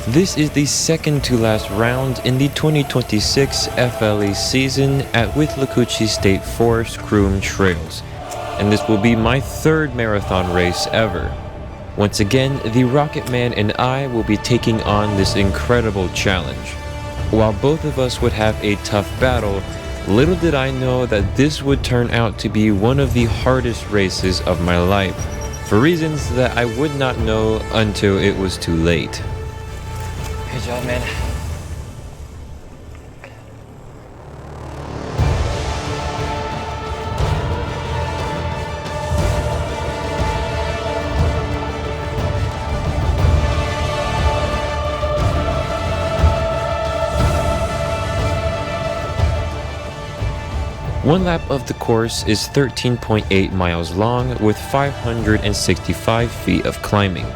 This is the second to last round in the 2026 FLE season at Withlacoochee State Forest Croom trails, and this will be my third marathon race ever. Once again, the Rocketman and I will be taking on this incredible challenge. While both of us would have a tough battle, little did I know that this would turn out to be one of the hardest races of my life, for reasons that I would not know until it was too late. Good job, man. One lap of the course is 13.8 miles long with 565 feet of climbing.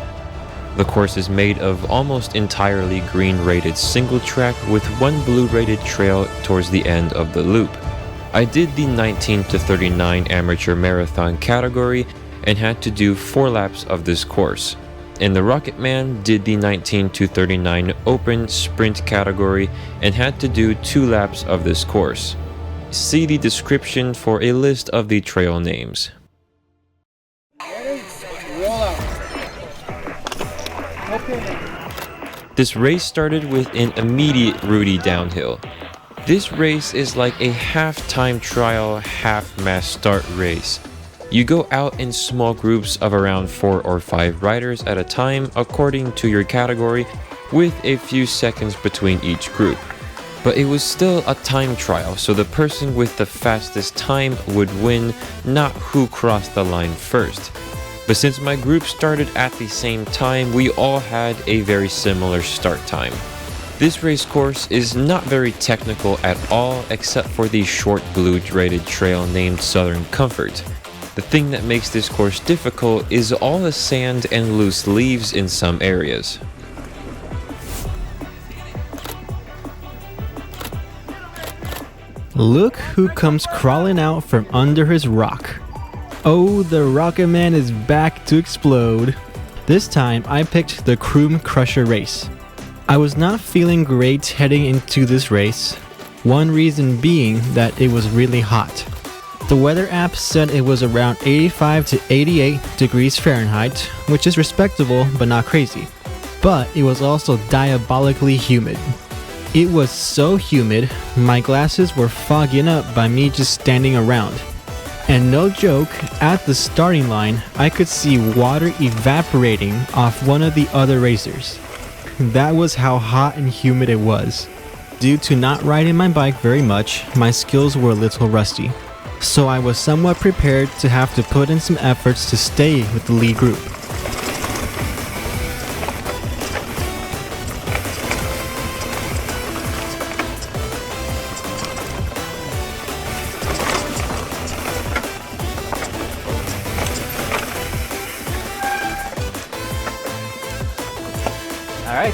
The course is made of almost entirely green rated single track with one blue rated trail towards the end of the loop. I did the 19 to 39 amateur marathon category and had to do 4 laps of this course. And the Rocketman did the 19 to 39 open sprint category and had to do 2 laps of this course. See the description for a list of the trail names. This race started with an immediate Rudy downhill. This race is like a half-time trial, half-mass start race. You go out in small groups of around 4 or 5 riders at a time according to your category, with a few seconds between each group. But it was still a time trial, so the person with the fastest time would win, not who crossed the line first. But since my group started at the same time, we all had a very similar start time. This race course is not very technical at all, except for the short blue rated trail named Southern Comfort. The thing that makes this course difficult is all the sand and loose leaves in some areas. Look who comes crawling out from under his rock. Oh, the Rocketman is back to explode. This time I picked the Croom Crusher race. I was not feeling great heading into this race, one reason being that it was really hot. The weather app said it was around 85 to 88 degrees Fahrenheit, which is respectable but not crazy. But it was also diabolically humid. It was so humid, my glasses were fogging up by me just standing around. And no joke, at the starting line, I could see water evaporating off one of the other racers. That was how hot and humid it was. Due to not riding my bike very much, my skills were a little rusty. So I was somewhat prepared to have to put in some efforts to stay with the lead group. All right.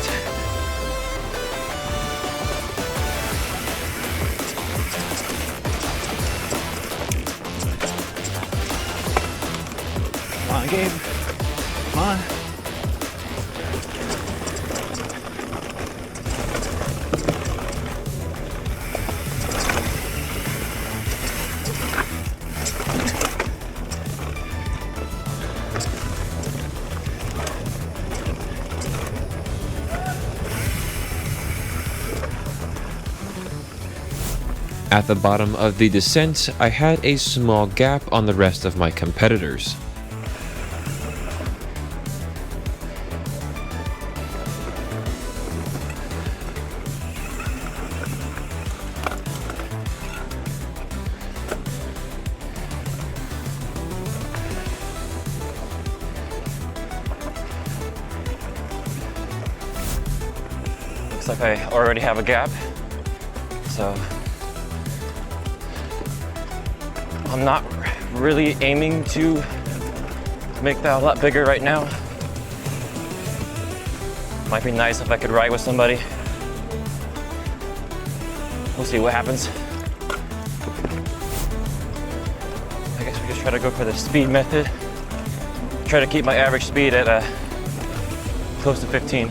Come on, Gabe. Come on. At the bottom of the descent, I had a small gap on the rest of my competitors. Looks like I already have a gap, so I'm not really aiming to make that a lot bigger right now. Might be nice if I could ride with somebody. We'll see what happens. I guess we just try to go for the speed method. Try to keep my average speed at close to 15.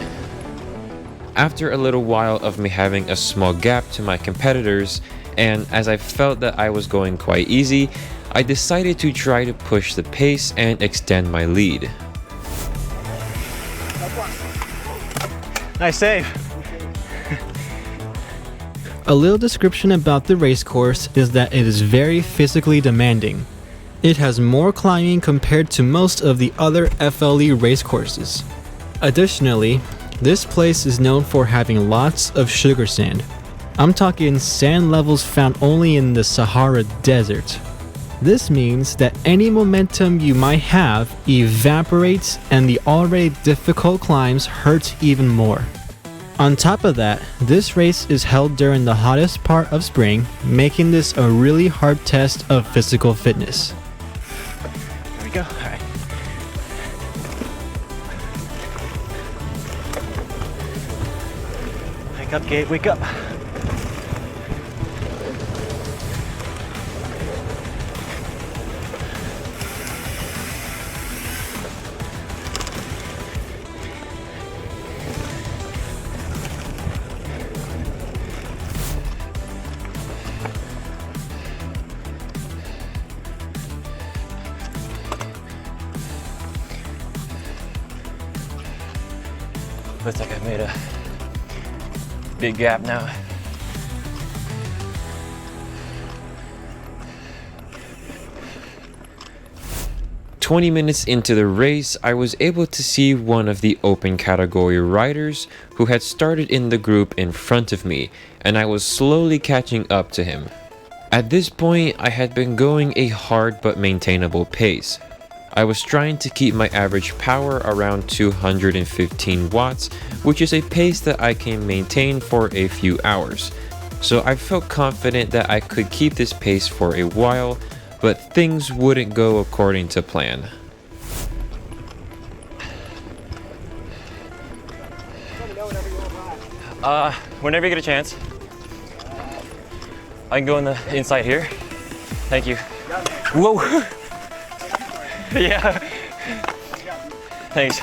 After a little while of me having a small gap to my competitors, and as I felt that I was going quite easy, I decided to try to push the pace and extend my lead. Nice save. A little description about the race course is that it is very physically demanding. It has more climbing compared to most of the other FLE race courses. Additionally, this place is known for having lots of sugar sand. I'm talking sand levels found only in the Sahara Desert. This means that any momentum you might have evaporates and the already difficult climbs hurt even more. On top of that, this race is held during the hottest part of spring, making this a really hard test of physical fitness. There we go. All right. Wake up, Gabe, wake up. Looks like I've made a big gap now. "20 minutes into the race, I was able to see one of the open category riders who had started in the group in front of me, and I was slowly catching up to him. At this point, I had been going a hard but maintainable pace. I was trying to keep my average power around 215 watts, which is a pace that I can maintain for a few hours. So I felt confident that I could keep this pace for a while, but things wouldn't go according to plan. Whenever you get a chance, I can go in the inside here. Thank you. Whoa. Yeah. Thanks.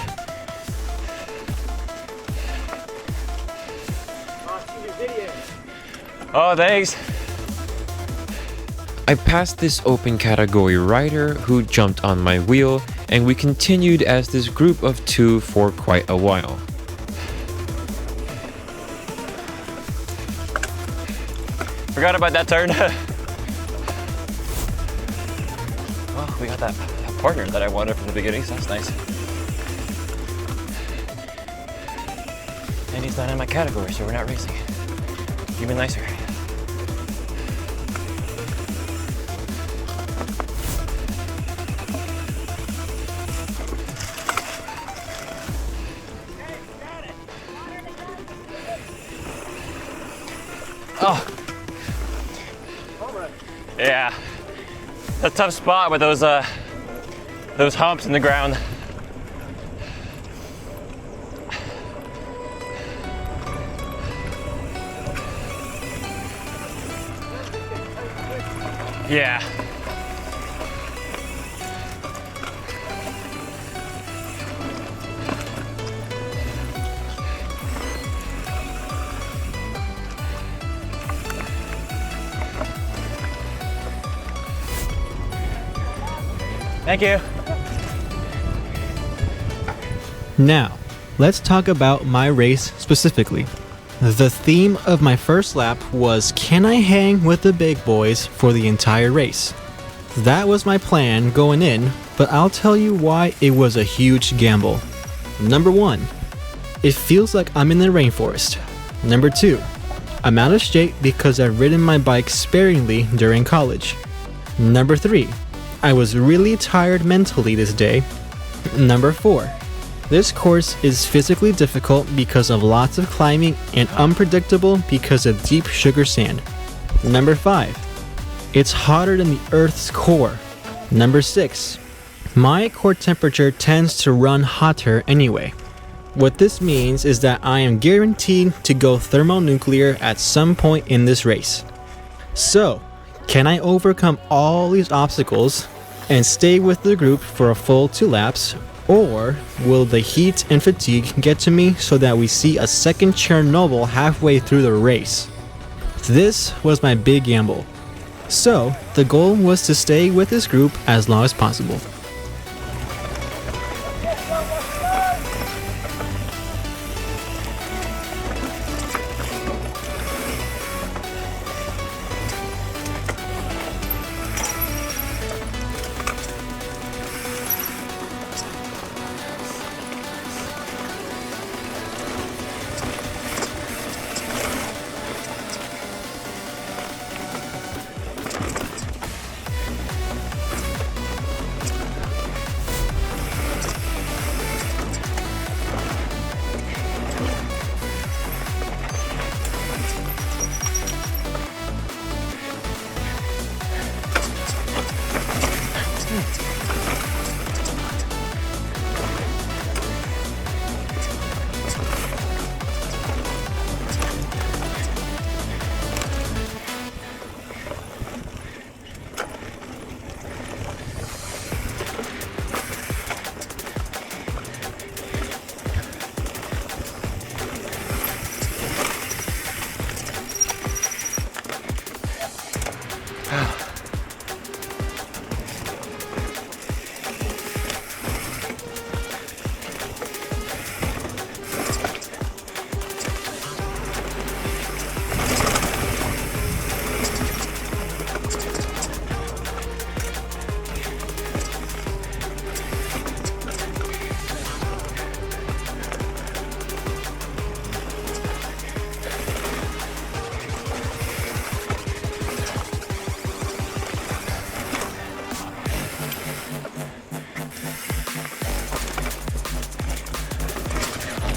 Oh, thanks. I passed this open category rider who jumped on my wheel, and we continued as this group of two for quite a while. Forgot about that turn. Well, we got that partner that I wanted from the beginning, so that's nice. And he's not in my category, so we're not racing. Even nicer. Oh. Yeah. That's a tough spot with those humps in the ground. Yeah. Thank you. Now, let's talk about my race specifically. The theme of my first lap was, can I hang with the big boys for the entire race? That was my plan going in, but I'll tell you why it was a huge gamble. Number 1, it feels like I'm in the rainforest. Number 2, I'm out of shape because I've ridden my bike sparingly during college. Number 3, I was really tired mentally this day. Number 4, this course is physically difficult because of lots of climbing and unpredictable because of deep sugar sand. Number 5, it's hotter than the Earth's core. Number 6, my core temperature tends to run hotter anyway. What this means is that I am guaranteed to go thermonuclear at some point in this race. So, can I overcome all these obstacles and stay with the group for a full 2 laps, Or will the heat and fatigue get to me so that we see a second Chernobyl halfway through the race? This was my big gamble. So, the goal was to stay with this group as long as possible.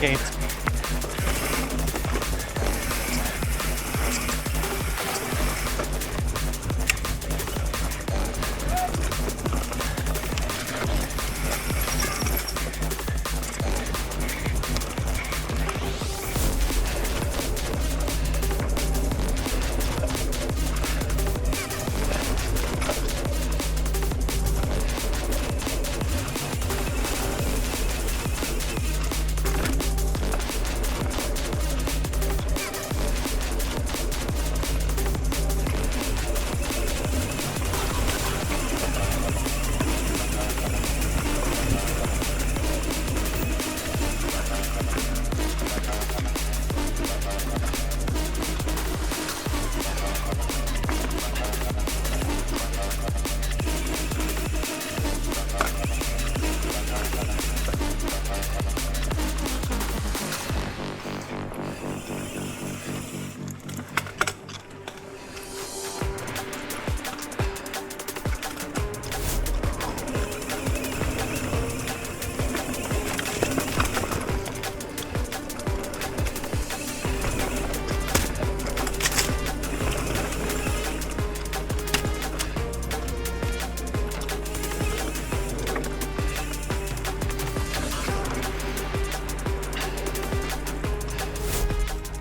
Okay.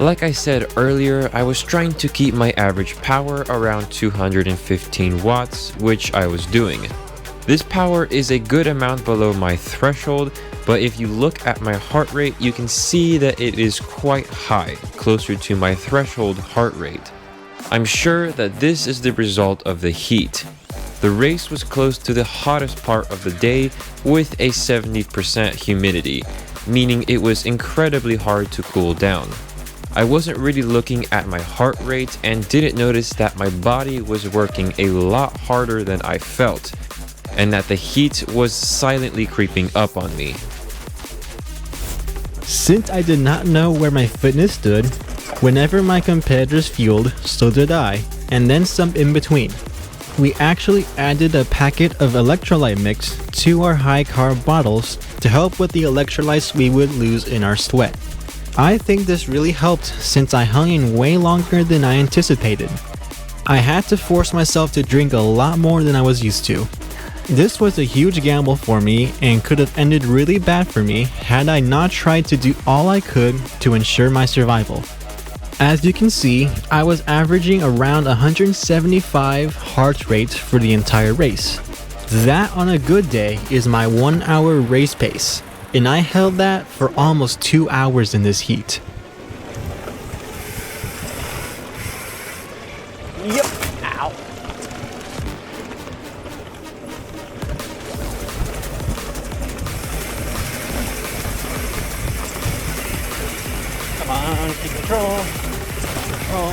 Like I said earlier, I was trying to keep my average power around 215 watts, which I was doing. This power is a good amount below my threshold, but if you look at my heart rate, you can see that it is quite high, closer to my threshold heart rate. I'm sure that this is the result of the heat. The race was close to the hottest part of the day with a 70% humidity, meaning it was incredibly hard to cool down. I wasn't really looking at my heart rate and didn't notice that my body was working a lot harder than I felt, and that the heat was silently creeping up on me. Since I did not know where my fitness stood, whenever my competitors fueled, so did I, and then some in between. We actually added a packet of electrolyte mix to our high carb bottles to help with the electrolytes we would lose in our sweat. I think this really helped since I hung in way longer than I anticipated. I had to force myself to drink a lot more than I was used to. This was a huge gamble for me and could have ended really bad for me had I not tried to do all I could to ensure my survival. As you can see, I was averaging around 175 heart rate for the entire race. That on a good day is my 1 hour race pace, and I held that for almost 2 hours in this heat. Yep. Ow. Come on, keep control. Control.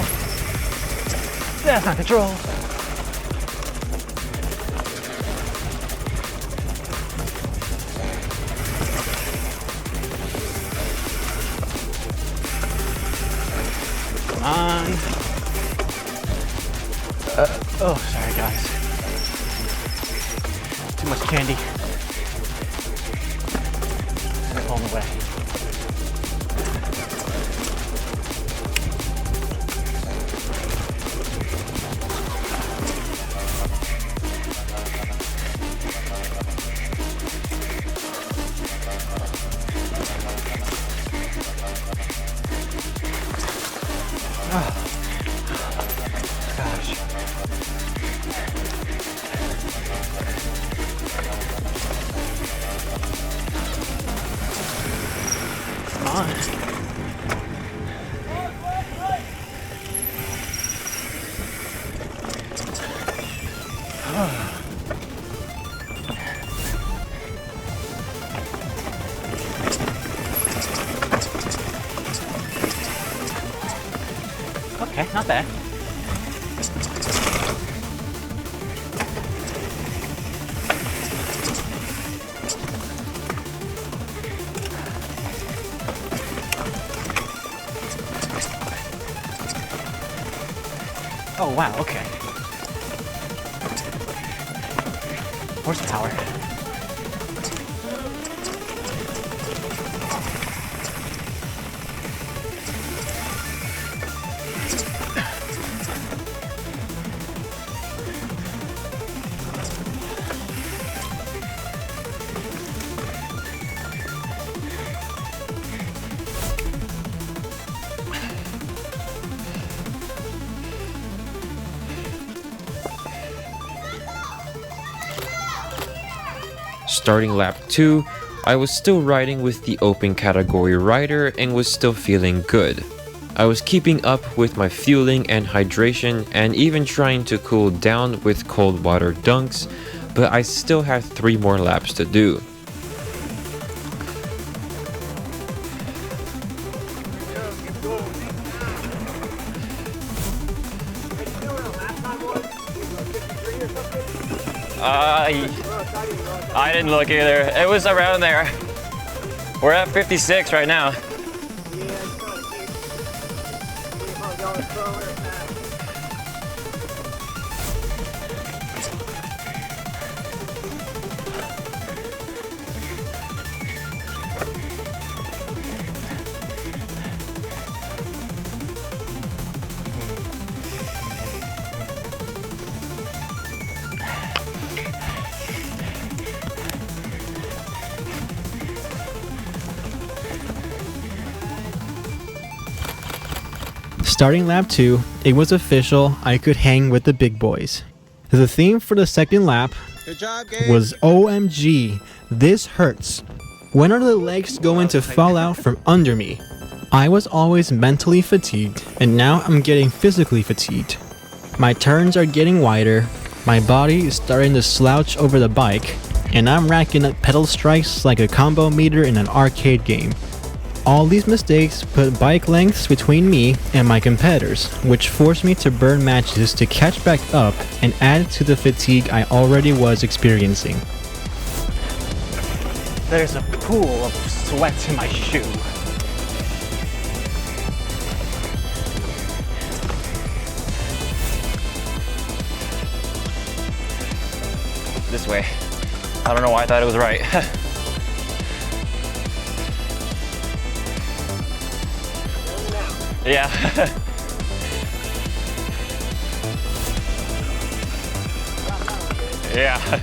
That's not control. Come on. Oh, sorry guys. Too much candy. I'm pulling away. Gosh. Come on. Okay, not bad. Oh wow, okay. Horsepower. Starting lap 2, I was still riding with the open category rider and was still feeling good. I was keeping up with my fueling and hydration and even trying to cool down with cold water dunks, but I still had 3 more laps to do. I didn't look either. It was around there. We're at 56 right now. Starting lap 2, it was official, I could hang with the big boys. The theme for the second lap was OMG, this hurts. When are the legs going to fall out from under me? I was always mentally fatigued, and now I'm getting physically fatigued. My turns are getting wider, my body is starting to slouch over the bike, and I'm racking up pedal strikes like a combo meter in an arcade game. All these mistakes put bike lengths between me and my competitors, which forced me to burn matches to catch back up and add to the fatigue I already was experiencing. There's a pool of sweat in my shoe. This way. I don't know why I thought it was right. Yeah. Yeah.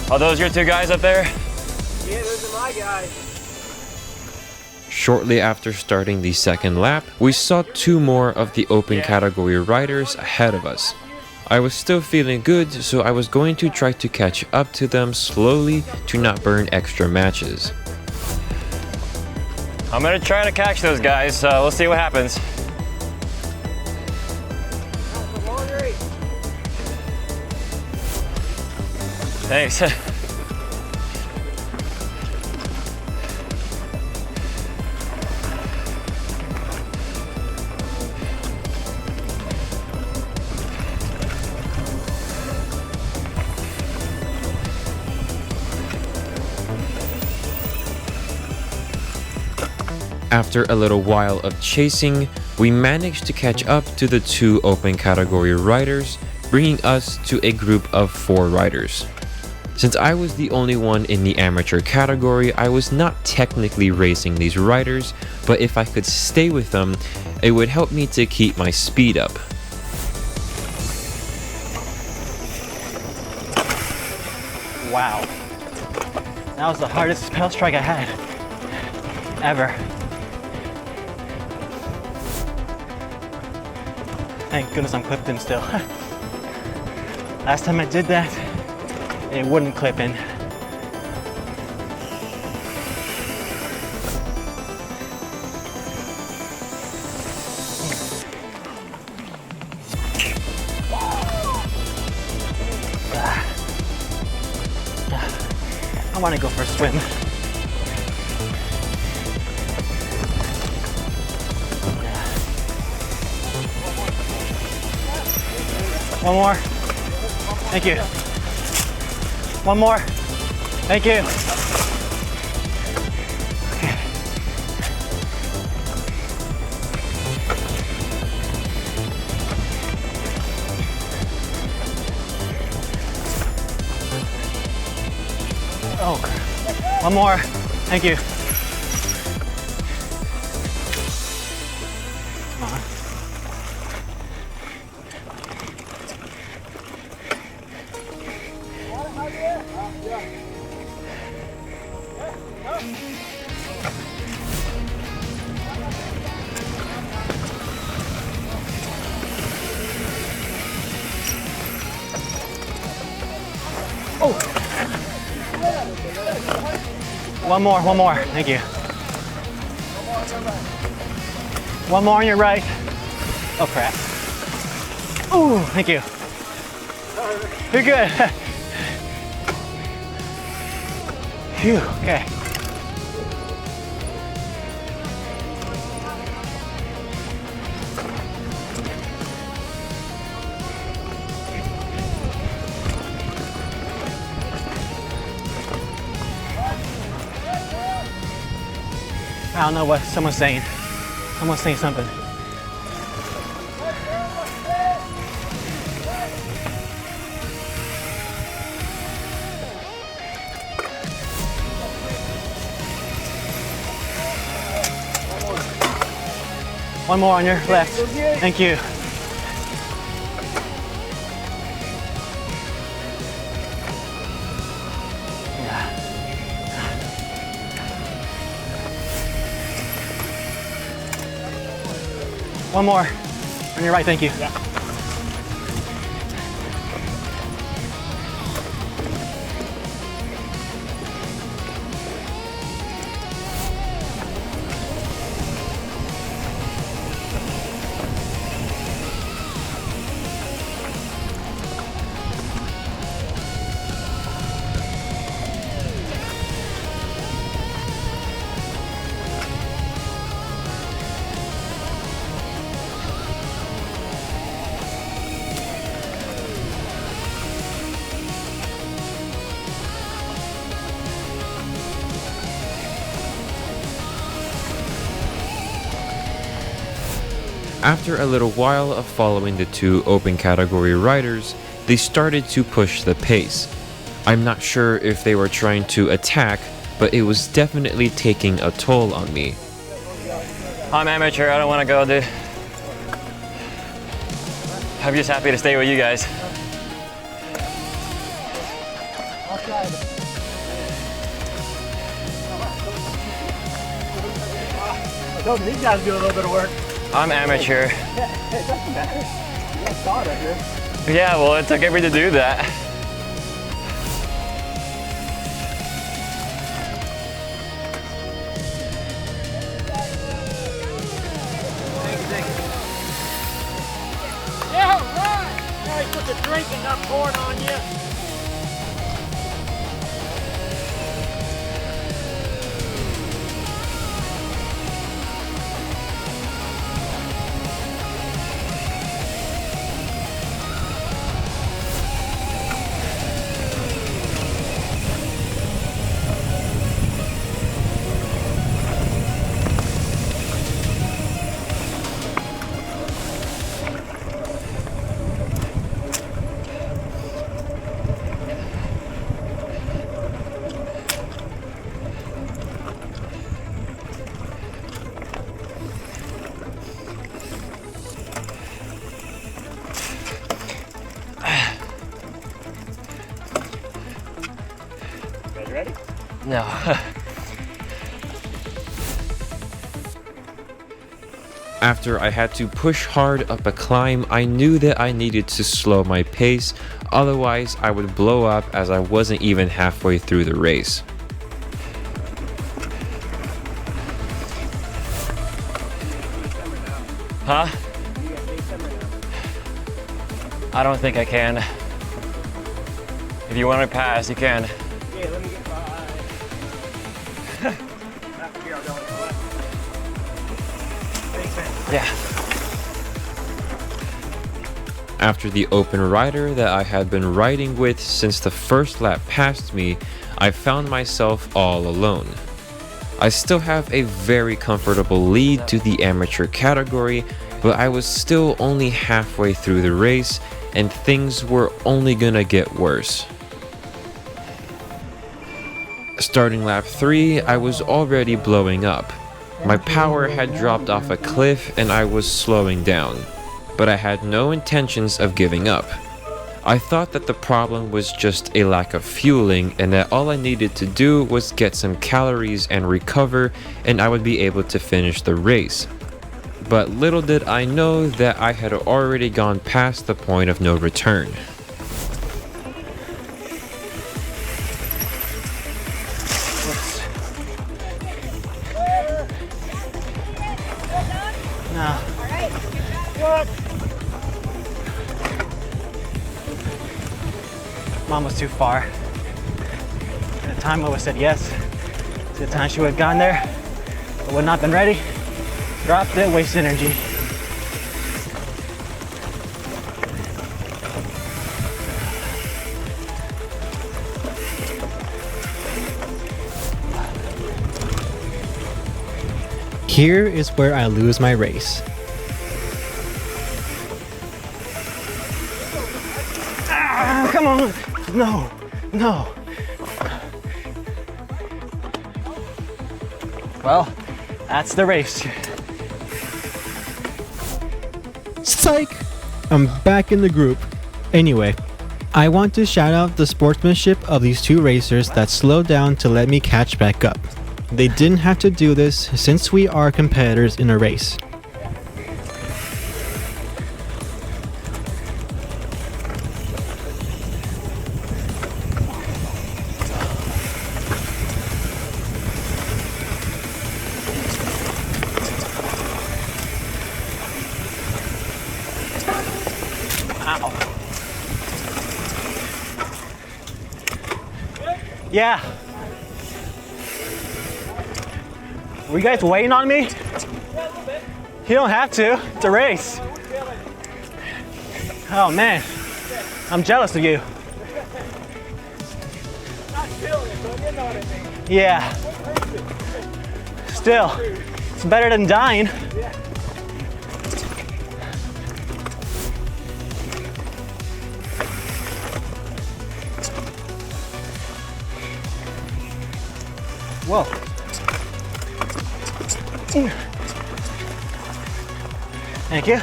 Are those your 2 guys up there? Yeah, those are my guys. Shortly after starting the second lap, we saw 2 more of the open category riders ahead of us. I was still feeling good, so I was going to try to catch up to them slowly to not burn extra matches. I'm gonna try to catch those guys, so we'll see what happens. Thanks. After a little while of chasing, we managed to catch up to the 2 open category riders, bringing us to a group of 4 riders. Since I was the only one in the amateur category, I was not technically racing these riders, but if I could stay with them, it would help me to keep my speed up. Wow. That was the hardest pedal strike I had ever. Thank goodness I'm clipped in still. Last time I did that, it wouldn't clip in. I want to go for a swim. One more. Thank you. One more. Thank you. Okay. Oh, one more. Thank you. Come on. One more, thank you. One more on your right. Oh crap. Ooh, thank you. You're good. Phew, okay. I don't know what someone's saying. Someone's saying something. One more on your left. Thank you. One more on your right, thank you. Yeah. After a little while of following the 2 open category riders, they started to push the pace. I'm not sure if they were trying to attack, but it was definitely taking a toll on me. I'm amateur, I don't want to go, dude. I'm just happy to stay with you guys. So these guys do a little bit of work. I'm amateur. Yeah, it doesn't matter. You got started up here. Yeah, well, it took everything to do that. Yeah, right. Now he put the drink and not pouring on you. Ready? No. After I had to push hard up a climb, I knew that I needed to slow my pace, otherwise I would blow up as I wasn't even halfway through the race. Huh? I don't think I can. If you want to pass, you can. Yeah, let me get by. After here, I'll go into the left. Thanks, man. Yeah. After the open rider that I had been riding with since the first lap passed me, I found myself all alone. I still have a very comfortable lead to the amateur category, but I was still only halfway through the race and things were only gonna get worse. Starting lap 3, I was already blowing up. My power had dropped off a cliff and I was slowing down, but I had no intentions of giving up. I thought that the problem was just a lack of fueling and that all I needed to do was get some calories and recover and I would be able to finish the race. But little did I know that I had already gone past the point of no return. No. What? Mom was too far. At the time I would have said yes. To the time she would have gone there, but would not been ready. Dropped it, waste energy. Here is where I lose my race. Ah, come on. No, no. Well, that's the race. Psych! I'm back in the group. Anyway, I want to shout out the sportsmanship of these two racers that slowed down to let me catch back up. They didn't have to do this since we are competitors in a race. Yeah. Were you guys waiting on me? You don't have to. It's a race. Oh man, I'm jealous of you. Yeah. Still, it's better than dying. Whoa. Thank you.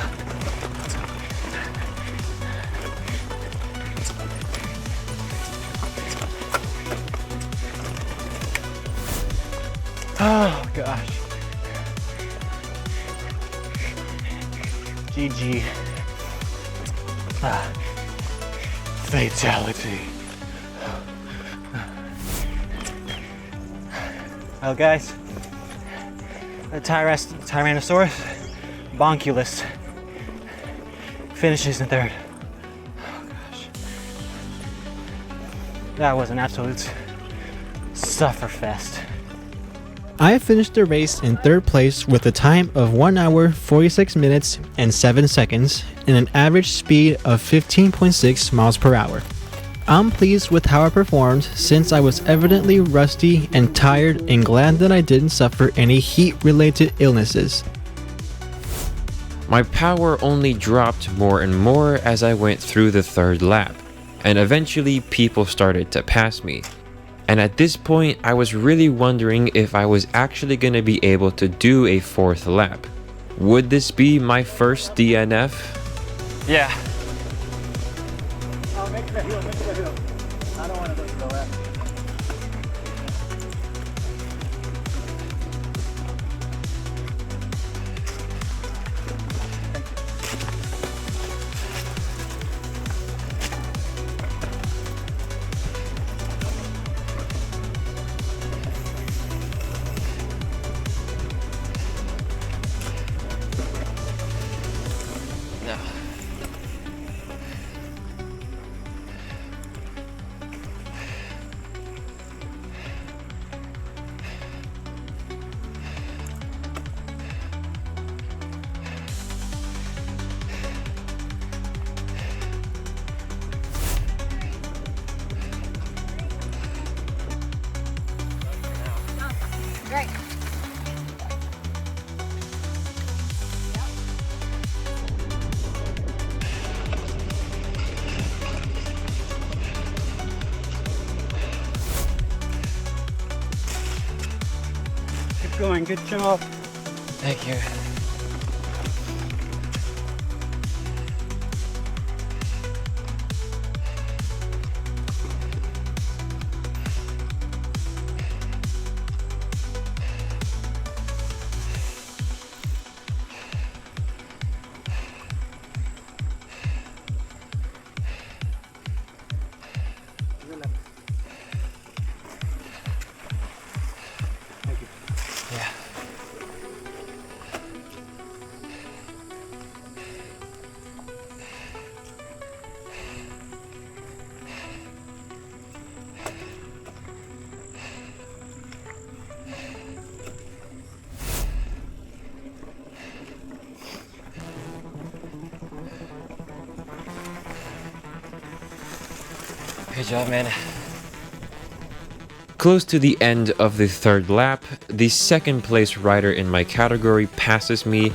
Oh gosh. GG. Fatality. Well, guys, the Tyrannosaurus Bonculus finishes in third. Oh gosh, that was an absolute sufferfest. I finished the race in third place with a time of 1 hour 46 minutes and 7 seconds and an average speed of 15.6 miles per hour. I'm pleased with how I performed since I was evidently rusty and tired and glad that I didn't suffer any heat-related illnesses. My power only dropped more and more as I went through the third lap, and eventually people started to pass me. And at this point, I was really wondering if I was actually going to be able to do a fourth lap. Would this be my first DNF? Yeah. Oh, make the hill. I don't want to go left. No. Great. Keep going, good job. Thank you. Yeah. Good job, man. Close to the end of the third lap, the second place rider in my category passes me,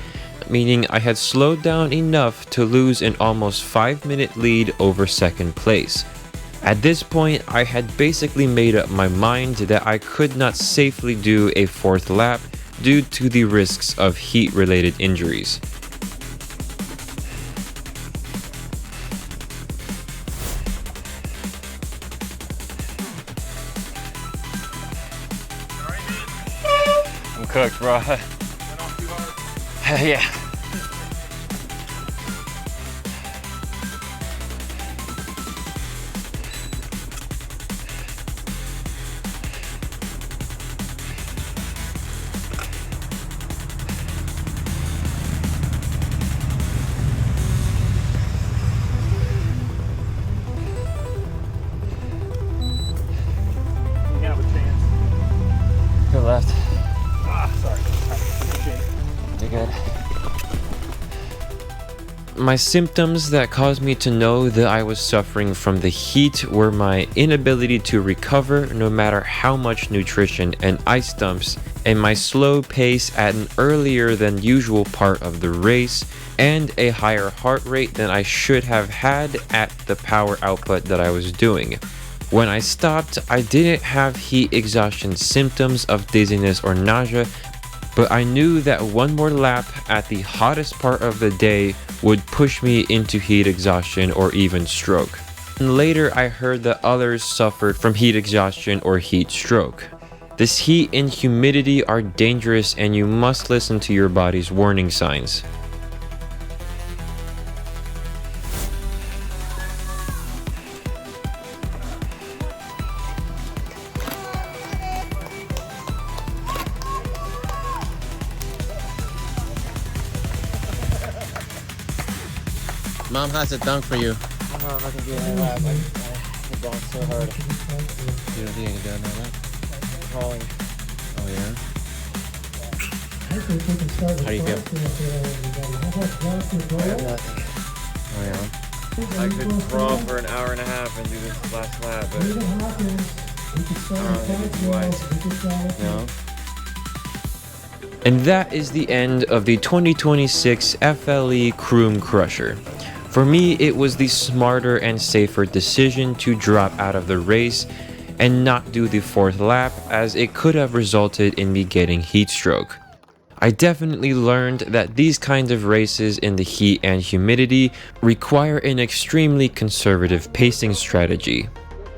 meaning I had slowed down enough to lose an almost 5-minute lead over second place. At this point, I had basically made up my mind that I could not safely do a fourth lap due to the risks of heat-related injuries. I'm cooked, bro. Yeah. You have a chance. Good left. Sorry. Appreciate it. You're good. My symptoms that caused me to know that I was suffering from the heat were my inability to recover no matter how much nutrition and ice dumps, and my slow pace at an earlier than usual part of the race, and a higher heart rate than I should have had at the power output that I was doing. When I stopped, I didn't have heat exhaustion symptoms of dizziness or nausea, but I knew that one more lap at the hottest part of the day would push me into heat exhaustion or even stroke. And later I heard that others suffered from heat exhaustion or heat stroke. This heat and humidity are dangerous and you must listen to your body's warning signs. Mom has a dunk for you. I don't know if I can do any lap. I'm going so hard. You don't think you can do another lap? I'm crawling. Oh yeah? How do you feel? I have nothing. Oh yeah? I could crawl for an hour and a half and do this last lap, but I don't think it's wise. No? And that is the end of the 2026 FLE Croom Crusher. For me, it was the smarter and safer decision to drop out of the race and not do the 4th lap, as it could have resulted in me getting heat stroke. I definitely learned that these kinds of races in the heat and humidity require an extremely conservative pacing strategy.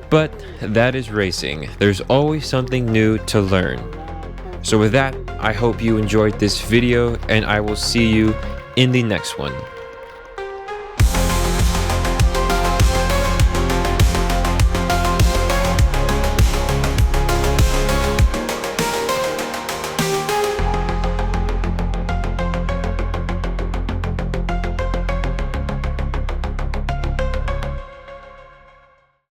But that is racing. There's always something new to learn. So with that, I hope you enjoyed this video, and I will see you in the next one.